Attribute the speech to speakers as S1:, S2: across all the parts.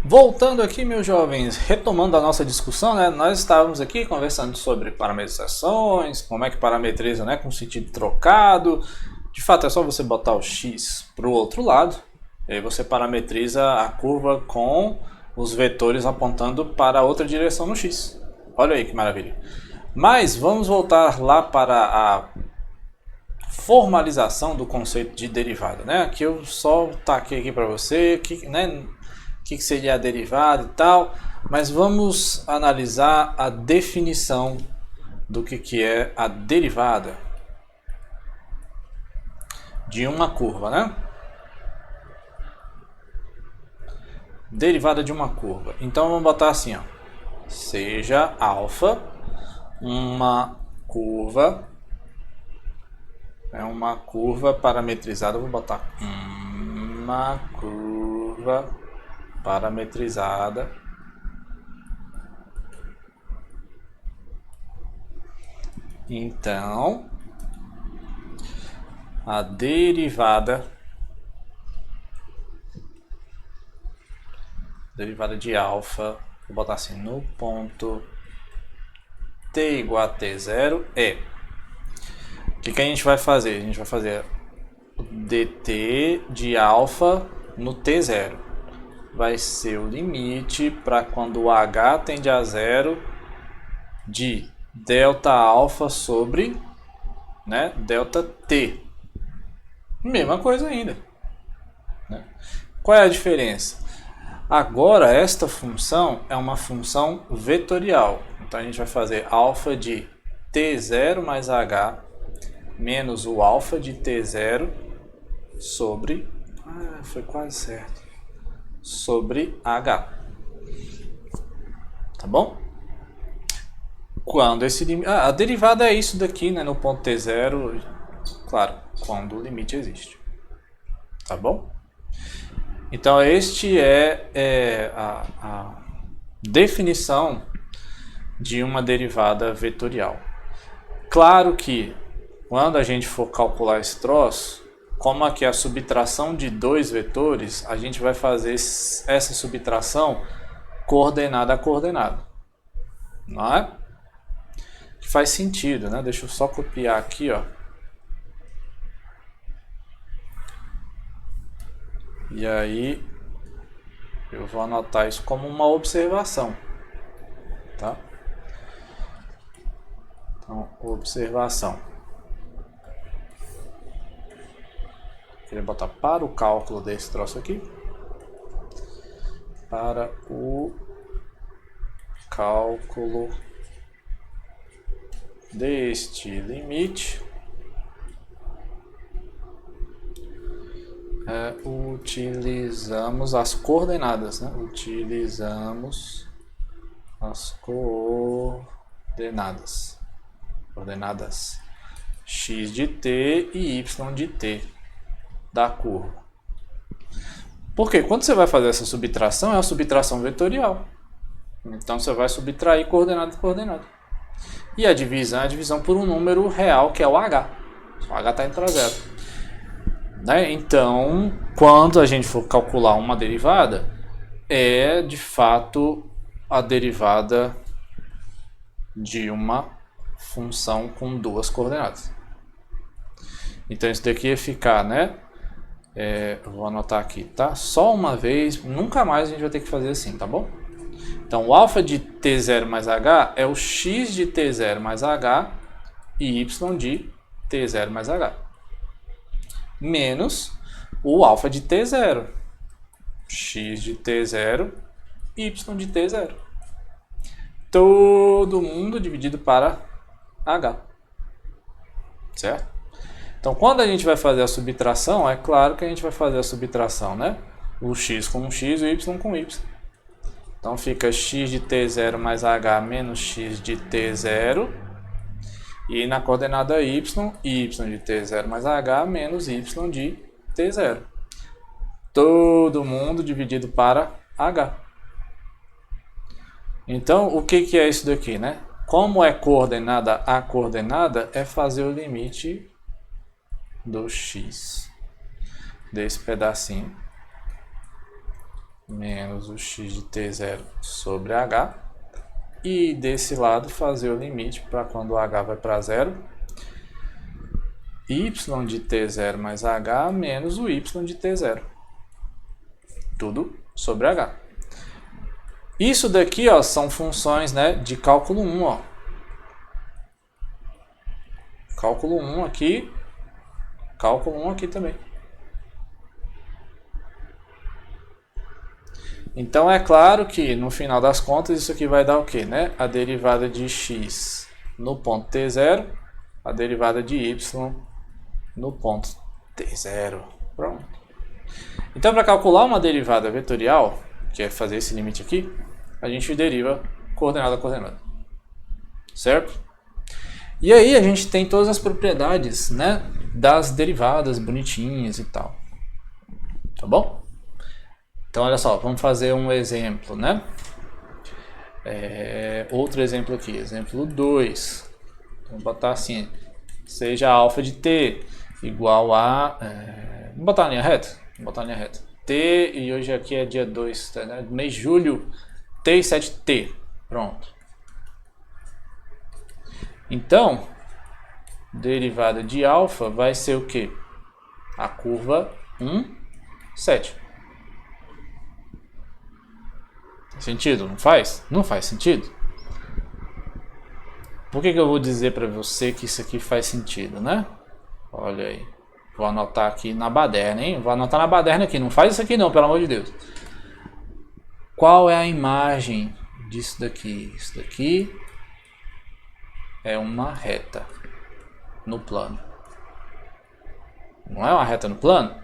S1: Voltando aqui, meus jovens, retomando a nossa discussão, né? Nós estávamos aqui conversando sobre parametrizações, como é que parametriza, né, com sentido trocado. De fato, é só você botar o x para o outro lado, e aí você parametriza a curva com os vetores apontando para outra direção no x. Olha aí que maravilha. Mas vamos voltar lá para a formalização do conceito de derivada, né? Aqui eu só taquei aqui para você, né? O que seria a derivada e tal, mas vamos analisar a definição do que é a derivada de uma curva, né? Derivada de uma curva. Então vamos botar assim, ó. Seja alfa uma curva, é uma curva parametrizada, vou botar uma curva parametrizada então a derivada de alfa, vou botar assim, no ponto t igual a t0 é o que a gente vai fazer? A gente vai fazer dt de alfa no t0 vai ser o limite para quando o h tende a zero de delta alfa sobre, né, delta t. Mesma coisa ainda, né? Qual é a diferença? Agora esta função é uma função vetorial. Então a gente vai fazer alfa de t0 mais h menos o alfa de t0 sobre... foi quase certo. Sobre h. Tá bom? Quando esse limite... a derivada é isso daqui, né? No ponto t0, claro, quando o limite existe. Tá bom? Então, este é a definição de uma derivada vetorial. Claro que, quando a gente for calcular esse troço, como aqui é a subtração de dois vetores, a gente vai fazer essa subtração coordenada a coordenada. Não é? Que faz sentido, né? Deixa eu só copiar aqui, ó. E aí eu vou anotar isso como uma observação, tá? Então, observação. Queria botar para o cálculo desse troço aqui. Para o cálculo deste limite, utilizamos as coordenadas, né? Utilizamos as coordenadas x de t e y de t da curva. Porque quando você vai fazer essa subtração, é uma subtração vetorial. Então você vai subtrair coordenada de coordenada. E a divisão é a divisão por um número real, que é o h. O h está entre a zero. Né? Então, quando a gente for calcular uma derivada, é de fato a derivada de uma função com duas coordenadas. Então isso daqui ia ficar, né? Vou anotar aqui, tá? Só uma vez, nunca mais a gente vai ter que fazer assim, tá bom? Então o alfa de t0 mais h é o x de t0 mais h e y de t0 mais h. Menos o alfa de t0, x de t0, y de t0. Todo mundo dividido para h. Certo? Então, quando a gente vai fazer a subtração, é claro que a gente vai fazer a subtração, né? O x com x e o y com y. Então, fica x de t0 mais h menos x de t0. E na coordenada y de t0 mais h menos y de t0. Todo mundo dividido para h. Então, o que é isso daqui, né? Como é coordenada a coordenada, é fazer o limite do x desse pedacinho menos o x de t0 sobre h. E desse lado fazer o limite para quando o h vai para zero. Y de t0 mais h menos o y de t0. Tudo sobre h. Isso daqui, ó, são funções, né, de cálculo 1. Ó. Cálculo 1 aqui. Cálculo 1 aqui também. Então é claro que no final das contas isso aqui vai dar o quê, né? A derivada de x no ponto t0, a derivada de y no ponto t0. Pronto. Então para calcular uma derivada vetorial, que é fazer esse limite aqui, a gente deriva coordenada a coordenada. Certo? E aí a gente tem todas as propriedades, né, das derivadas bonitinhas e tal. Tá bom? Então, olha só, vamos fazer um exemplo, né? Outro exemplo aqui, exemplo 2. Vamos botar assim, seja alfa de t igual a... vamos botar a linha reta? Vamos botar a linha reta. T, e hoje aqui é dia 2, tá, né? Mês de julho, t e 7t. Pronto. Então, derivada de alfa vai ser o quê? A curva 1, 7. Sentido? Não faz? Não faz sentido? Por que eu vou dizer para você que isso aqui faz sentido, né? Olha aí. Vou anotar aqui na baderna, hein? Vou anotar na baderna aqui. Não faz isso aqui não, pelo amor de Deus. Qual é a imagem disso daqui? Isso daqui é uma reta no plano. Não é uma reta no plano?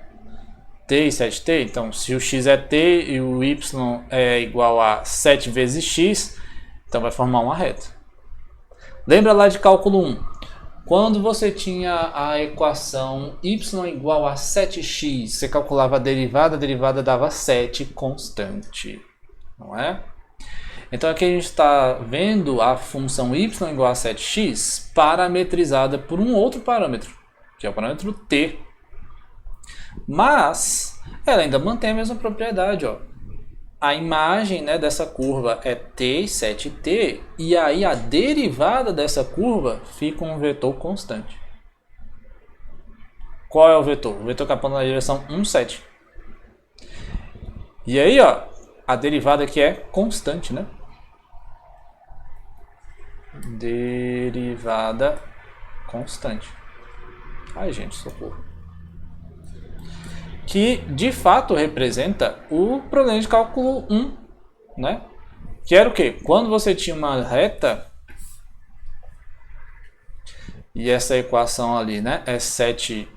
S1: T e 7t, então se o x é t e o y é igual a 7 vezes x, então vai formar uma reta. Lembra lá de cálculo 1? Quando você tinha a equação y igual a 7x, você calculava a derivada dava 7 constante, não é? Então aqui a gente está vendo a função y igual a 7x parametrizada por um outro parâmetro, que é o parâmetro t. Mas ela ainda mantém a mesma propriedade, ó. A imagem, né, dessa curva é t e 7t, e aí a derivada dessa curva fica um vetor constante. Qual é o vetor? O vetor que aponta na direção 1, 7. E aí, ó, a derivada aqui é constante, né? Derivada constante. Ai, gente, socorro. Que de fato representa o problema de cálculo 1, né? Que era o quê? Quando você tinha uma reta e essa equação ali, né, é 7t,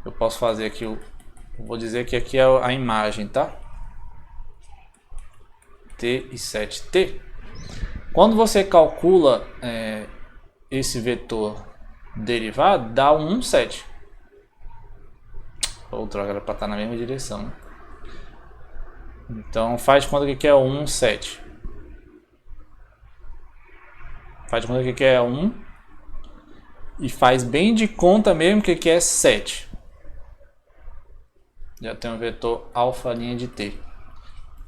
S1: eu posso fazer aqui, vou dizer que aqui é a imagem, tá? T e 7t. Quando você calcula esse vetor derivado, dá um 1, 7. Ou droga, era para estar na mesma direção, né? Então faz de conta que é 1, 7. Faz de conta que é 1 e faz bem de conta mesmo que é 7. Já tem um vetor alfa linha de t,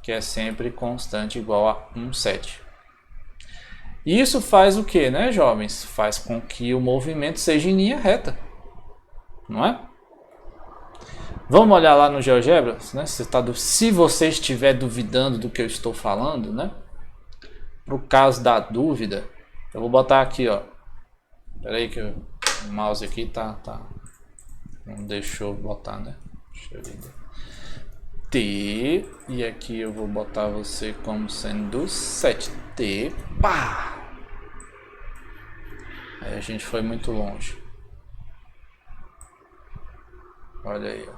S1: que é sempre constante igual a 1, 7. Isso faz o que, né, jovens? Faz com que o movimento seja em linha reta, não é? Vamos olhar lá no GeoGebra, né? Se você estiver duvidando do que eu estou falando, né? Pro caso da dúvida, eu vou botar aqui, ó. Espera aí que o mouse aqui tá não deixou botar, né? Deixa eu ver. T, e aqui eu vou botar você como sendo 7t, pá! Aí a gente foi muito longe. Olha aí, ó.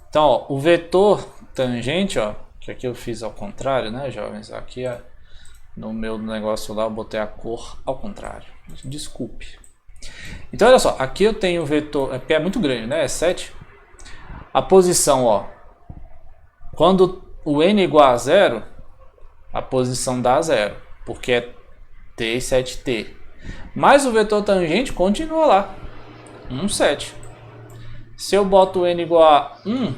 S1: Então, ó, o vetor tangente, ó, que aqui eu fiz ao contrário, né, jovens? Aqui no meu negócio lá eu botei a cor ao contrário. Desculpe. Então, olha só, aqui eu tenho o vetor, porque é muito grande, né? É 7. A posição, ó, quando o n é igual a 0, a posição dá 0, porque é t e 7t. Mas o vetor tangente continua lá. 1,7. Se eu boto o n igual a 1,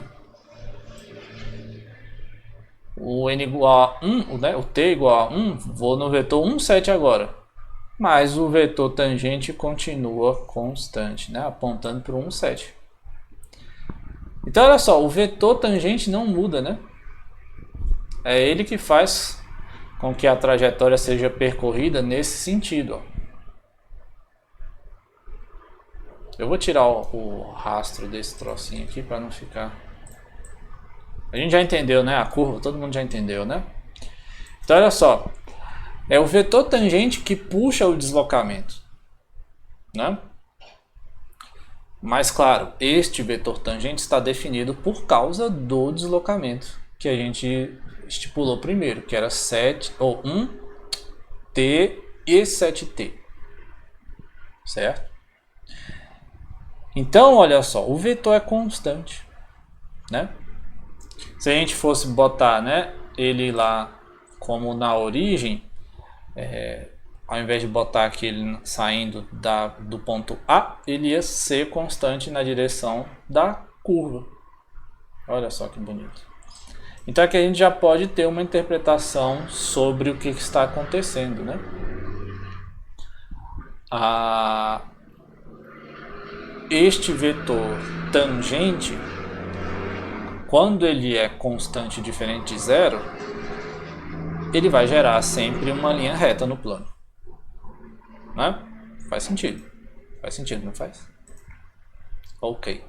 S1: o n igual a 1, né, o t igual a 1, vou no vetor 1,7 agora. Mas o vetor tangente continua constante, né, apontando para o 1,7. Então olha só, o vetor tangente não muda, né? É ele que faz com que a trajetória seja percorrida nesse sentido. Ó. Eu vou tirar o rastro desse trocinho aqui para não ficar... A gente já entendeu, né? A curva, todo mundo já entendeu, né? Então olha só, é o vetor tangente que puxa o deslocamento, né? Mas claro, este vetor tangente está definido por causa do deslocamento que a gente estipulou primeiro, que era 7 ou 1t e 7t, certo? Então, olha só, o vetor é constante, né? Se a gente fosse botar, né, ele lá como na origem, ao invés de botar aquele saindo do ponto A, ele ia ser constante na direção da curva. Olha só que bonito. Então aqui a gente já pode ter uma interpretação sobre o que está acontecendo, né? Este vetor tangente, quando ele é constante diferente de zero, ele vai gerar sempre uma linha reta no plano. Né? Faz sentido. Faz sentido, não faz? Ok.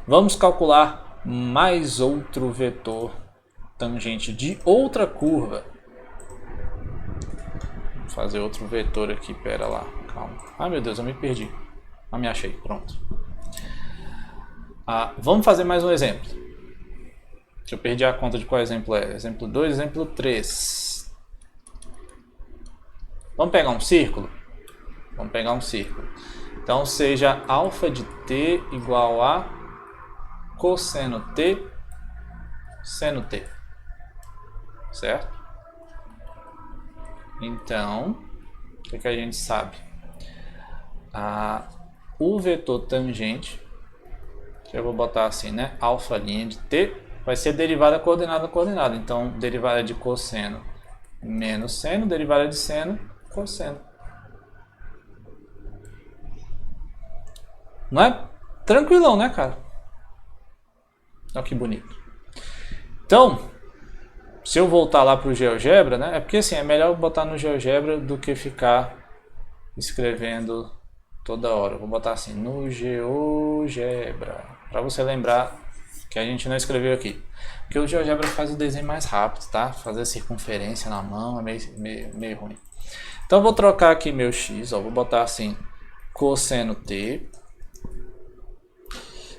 S1: Vamos calcular mais outro vetor tangente de outra curva. Vou fazer outro vetor aqui, pera lá, calma. Ai meu Deus, eu me perdi. Ah, me achei, pronto. Vamos fazer mais um exemplo. Eu perdi a conta de qual exemplo é. Exemplo 2, exemplo 3. Vamos pegar um círculo? Vamos pegar um círculo. Então seja alfa de t igual a cosseno t seno t. Certo? Então, o que a gente sabe? O vetor tangente, eu vou botar assim, né? Alfa' de t vai ser derivada coordenada coordenada. Então, derivada de cosseno menos seno, derivada de seno, cosseno. Não é? Tranquilão, né, cara? Olha que bonito. Então, se eu voltar lá para o GeoGebra, né? É porque assim, é melhor botar no GeoGebra do que ficar escrevendo toda hora. Eu vou botar assim, no GeoGebra, para você lembrar que a gente não escreveu aqui. Porque o GeoGebra faz o desenho mais rápido, tá? Fazer circunferência na mão é meio ruim. Então eu vou trocar aqui meu x, ó, vou botar assim, cosseno t.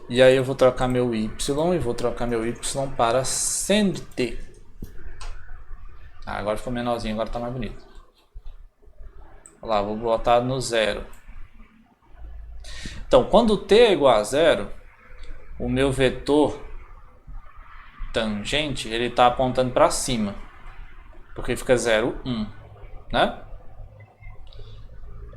S1: E aí eu vou trocar meu y e vou trocar meu y para seno de t. Agora ficou menorzinho, agora tá mais bonito. Olha lá, vou botar no zero. Então, quando t é igual a zero, o meu vetor tangente, ele está apontando para cima. Porque fica 0, 1, né?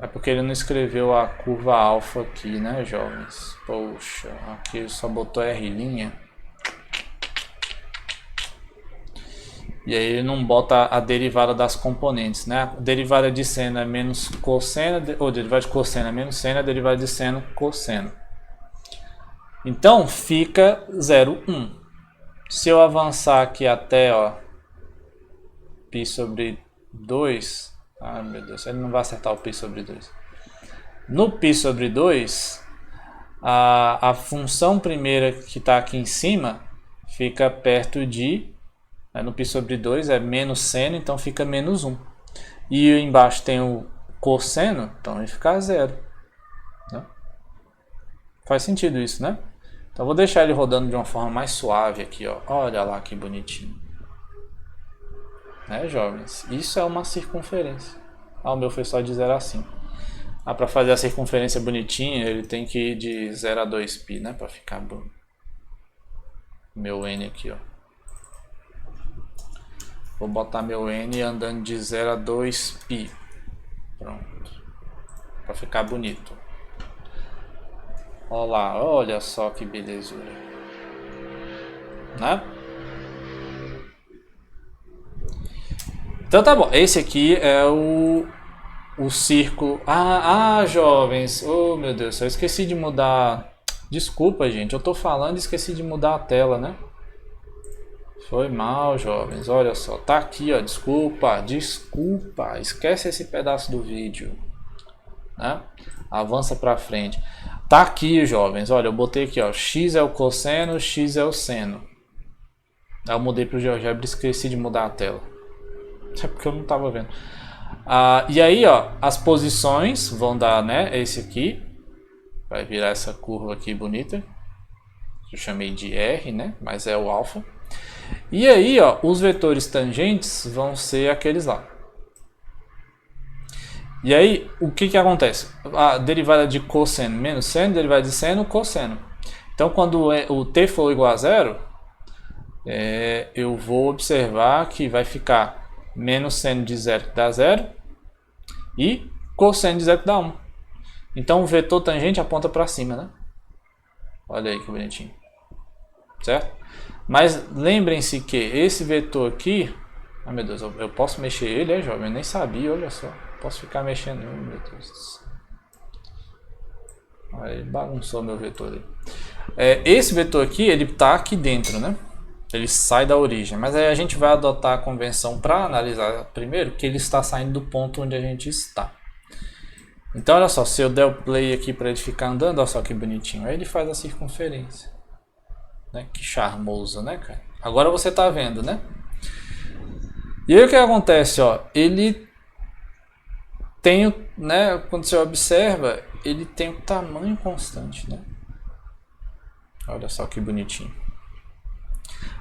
S1: É porque ele não escreveu a curva alfa aqui, né, jovens? Poxa, aqui ele só botou R'. E aí ele não bota a derivada das componentes, né? A derivada de seno é menos cosseno, ou derivada de cosseno é menos seno, a derivada de seno, cosseno. Então fica 0, 1. Se eu avançar aqui até, ó, π sobre 2, ai meu Deus, ele não vai acertar o π sobre 2. No π sobre 2, a função primeira que está aqui em cima fica perto de, no π sobre 2 é menos seno, então fica menos 1. E embaixo tem o cosseno, então vai ficar 0. Né? Faz sentido isso, né? Então vou deixar ele rodando de uma forma mais suave aqui, ó. Olha lá que bonitinho. Né, jovens? Isso é uma circunferência. O meu foi só de 0 a 5. Para fazer a circunferência bonitinha, ele tem que ir de 0 a 2π, né? Para ficar bom. Meu n aqui, ó. Vou botar meu n andando de 0 a 2π. Pronto. Para ficar bonito. Olha lá, olha só que belezura. Né? Então tá bom, esse aqui é o círculo. Jovens, oh meu Deus, eu esqueci de mudar. Desculpa, gente, eu tô falando e esqueci de mudar a tela, né? Foi mal, jovens, olha só, tá aqui, ó, desculpa, esquece esse pedaço do vídeo, né? Avança pra frente. Tá aqui, jovens, olha, eu botei aqui, ó, x é o cosseno, x é o seno. Aí eu mudei pro GeoGebra e esqueci de mudar a tela. É porque eu não tava vendo. E aí, ó, as posições vão dar, né, esse aqui. Vai virar essa curva aqui bonita. Eu chamei de R, né, mas é o alfa. E aí, ó, os vetores tangentes vão ser aqueles lá. E aí, o que que acontece? A derivada de cosseno menos seno, derivada de seno, cosseno. Então, quando o t for igual a zero, eu vou observar que vai ficar menos seno de zero que dá zero e cosseno de zero que dá 1. Então, o vetor tangente aponta para cima, né? Olha aí que bonitinho. Certo? Mas lembrem-se que esse vetor aqui... Ah, meu Deus, eu posso mexer ele, jovem? Eu nem sabia, olha só. Posso ficar mexendo, meu Deus do céu. Aí bagunçou meu vetor ali. Esse vetor aqui, ele tá aqui dentro, né? Ele sai da origem. Mas aí a gente vai adotar a convenção para analisar primeiro que ele está saindo do ponto onde a gente está. Então, olha só, se eu der o play aqui para ele ficar andando, olha só que bonitinho. Aí ele faz a circunferência. Né? Que charmoso, né, cara? Agora você tá vendo, né? E aí o que acontece, ó? Ele tem, né? Quando você observa, ele tem o tamanho constante, né? Olha só que bonitinho.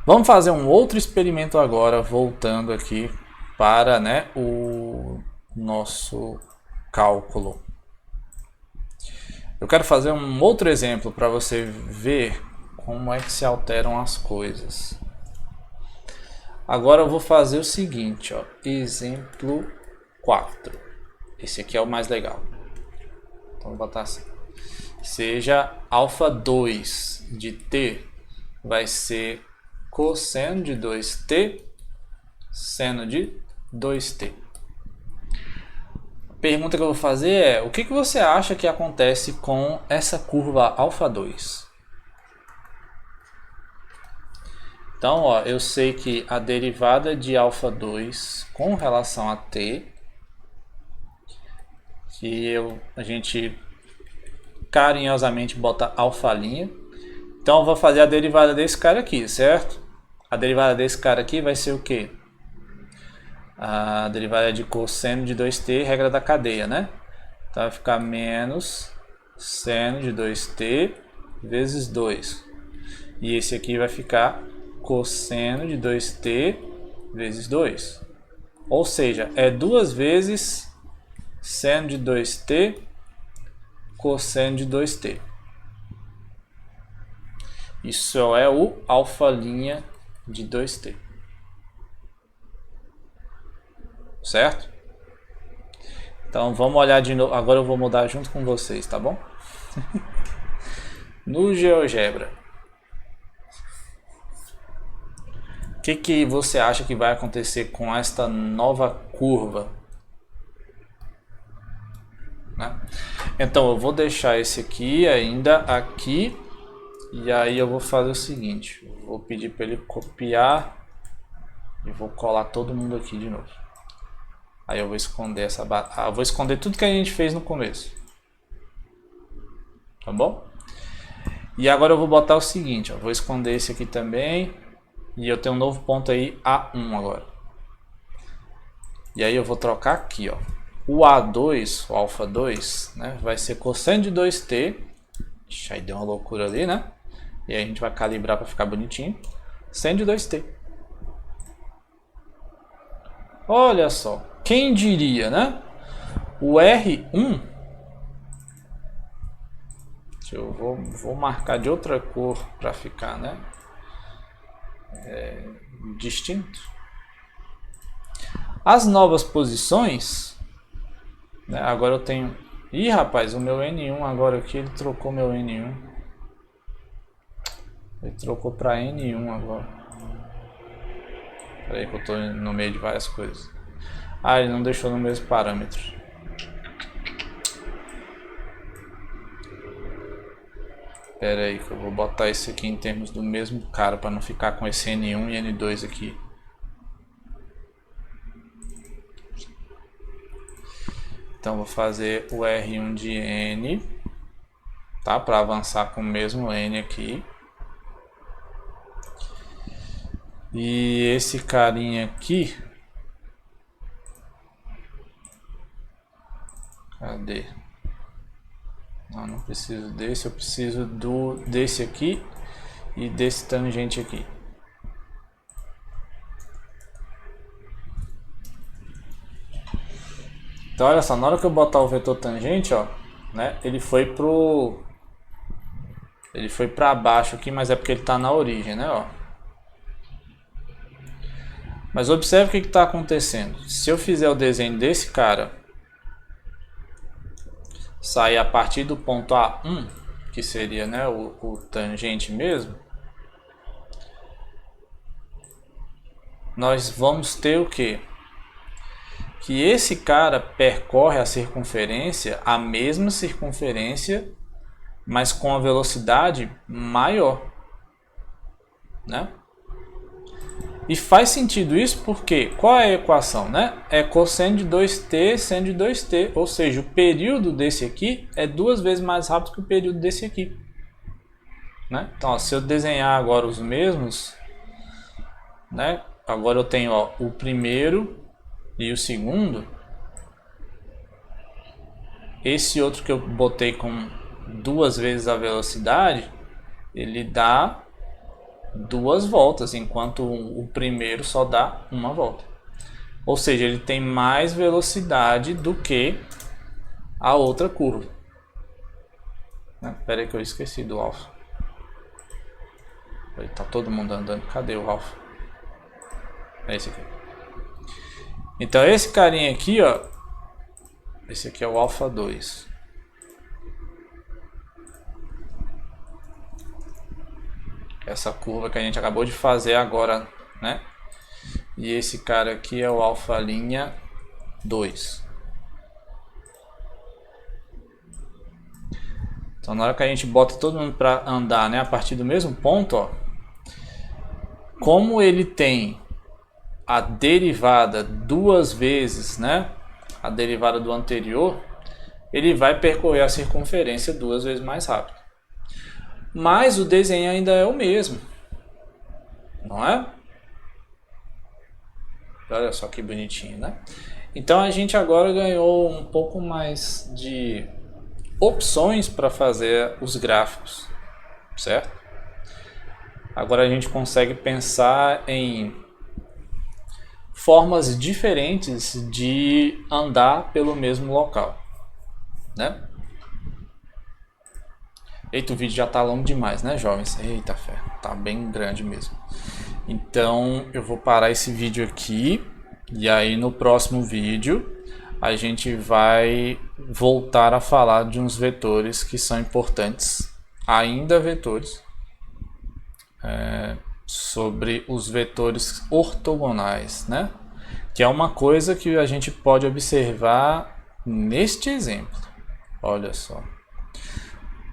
S1: Vamos fazer um outro experimento agora, voltando aqui para, né, o nosso cálculo. Eu quero fazer um outro exemplo para você ver como é que se alteram as coisas. Agora eu vou fazer o seguinte, ó, exemplo 4. Esse aqui é o mais legal. Então vou botar assim. Seja alfa 2 de t vai ser cosseno de 2t, seno de 2t. A pergunta que eu vou fazer é, o que você acha que acontece com essa curva alfa 2? Então, ó, eu sei que a derivada de alfa 2 com relação a t, que a gente carinhosamente bota alfa'. Então, eu vou fazer a derivada desse cara aqui, certo? A derivada desse cara aqui vai ser o quê? A derivada de cosseno de 2t, regra da cadeia, né? Então, vai ficar menos seno de 2t vezes 2. E esse aqui vai ficar cosseno de 2t vezes 2. Ou seja, é 2 vezes seno de 2t cosseno de 2t. Isso é o alfa' de 2t. Certo? Então vamos olhar de novo. Agora eu vou mudar junto com vocês, tá bom? No GeoGebra. O que você acha que vai acontecer com esta nova curva? Né? Então eu vou deixar esse aqui ainda aqui. E aí eu vou fazer o seguinte. Eu vou pedir para ele copiar. E vou colar todo mundo aqui de novo. Aí eu vou esconder essa barra. Eu vou esconder tudo que a gente fez no começo. Tá bom? E agora eu vou botar o seguinte. Ó, vou esconder esse aqui também. E eu tenho um novo ponto aí, A1 agora. E aí eu vou trocar aqui, ó. O A2, o alfa 2, né, vai ser cosseno de 2t. Ixi, aí deu uma loucura ali, né? E aí a gente vai calibrar para ficar bonitinho. Seno de 2t. Olha só. Quem diria, né? O R1. Eu vou marcar de outra cor para ficar, né? Distinto. As novas posições, né, agora eu tenho... Ih, rapaz, o meu N1 agora aqui, ele trocou meu N1. Ele trocou para N1 agora. Espera aí que eu estou no meio de várias coisas. Ah, ele não deixou no mesmo parâmetro. Espera aí que eu vou botar esse aqui em termos do mesmo cara para não ficar com esse N1 e N2 aqui. Então vou fazer o R1 de N, tá? Para avançar com o mesmo N aqui. E esse carinha aqui, cadê? Não preciso desse, eu preciso desse aqui e desse tangente aqui. Então olha só, na hora que eu botar o vetor tangente, ó, né, ele foi para baixo aqui, mas é porque ele está na origem, né, ó. Mas observe o que está acontecendo. Se eu fizer o desenho desse cara sair a partir do ponto A1, que seria, né, o tangente mesmo, nós vamos ter o quê? Que esse cara percorre a circunferência, a mesma circunferência, mas com a velocidade maior, né? E faz sentido isso porque qual é a equação, né? É cosseno de 2t, seno de 2t, ou seja, o período desse aqui é 2 vezes mais rápido que o período desse aqui, né? Então, ó, se eu desenhar agora os mesmos, né? Agora eu tenho, ó, o primeiro e o segundo. Esse outro que eu botei com 2 vezes a velocidade, ele dá 2 voltas, enquanto o primeiro só dá uma volta. Ou seja, ele tem mais velocidade do que a outra curva. Espera aí que eu esqueci do alfa. Tá todo mundo andando. Cadê o alfa? É esse aqui. Então esse carinha aqui, ó, esse aqui é o alfa 2. Essa curva que a gente acabou de fazer agora, né? E esse cara aqui é o alfa linha 2. Então na hora que a gente bota todo mundo para andar, né, a partir do mesmo ponto, ó, como ele tem a derivada 2 vezes, né, a derivada do anterior, ele vai percorrer a circunferência 2 vezes mais rápido. Mas o desenho ainda é o mesmo, não é? Olha só que bonitinho, né? Então a gente agora ganhou um pouco mais de opções para fazer os gráficos, certo? Agora a gente consegue pensar em formas diferentes de andar pelo mesmo local, né? Eita, o vídeo já tá longo demais, né, jovens? Eita fé, tá bem grande mesmo. Então eu vou parar esse vídeo aqui e aí no próximo vídeo a gente vai voltar a falar de uns vetores que são importantes, ainda vetores, sobre os vetores ortogonais, né? Que é uma coisa que a gente pode observar neste exemplo. Olha só.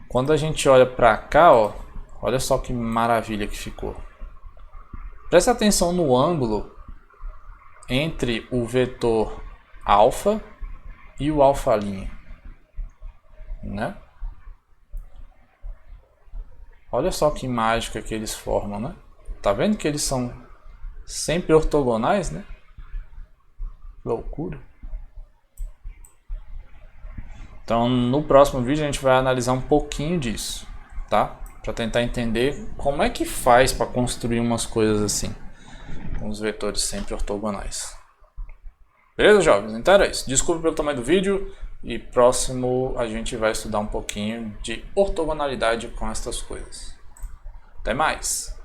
S1: Quando a gente olha para cá, ó, olha só que maravilha que ficou. Presta atenção no ângulo entre o vetor alfa e o alfa linha, né? Olha só que mágica que eles formam, né? Tá vendo que eles são sempre ortogonais, né? Loucura. Então, no próximo vídeo a gente vai analisar um pouquinho disso, tá? Para tentar entender como é que faz para construir umas coisas assim, com os vetores sempre ortogonais. Beleza, jovens? Então era isso. Desculpa pelo tamanho do vídeo e próximo a gente vai estudar um pouquinho de ortogonalidade com essas coisas. Até mais!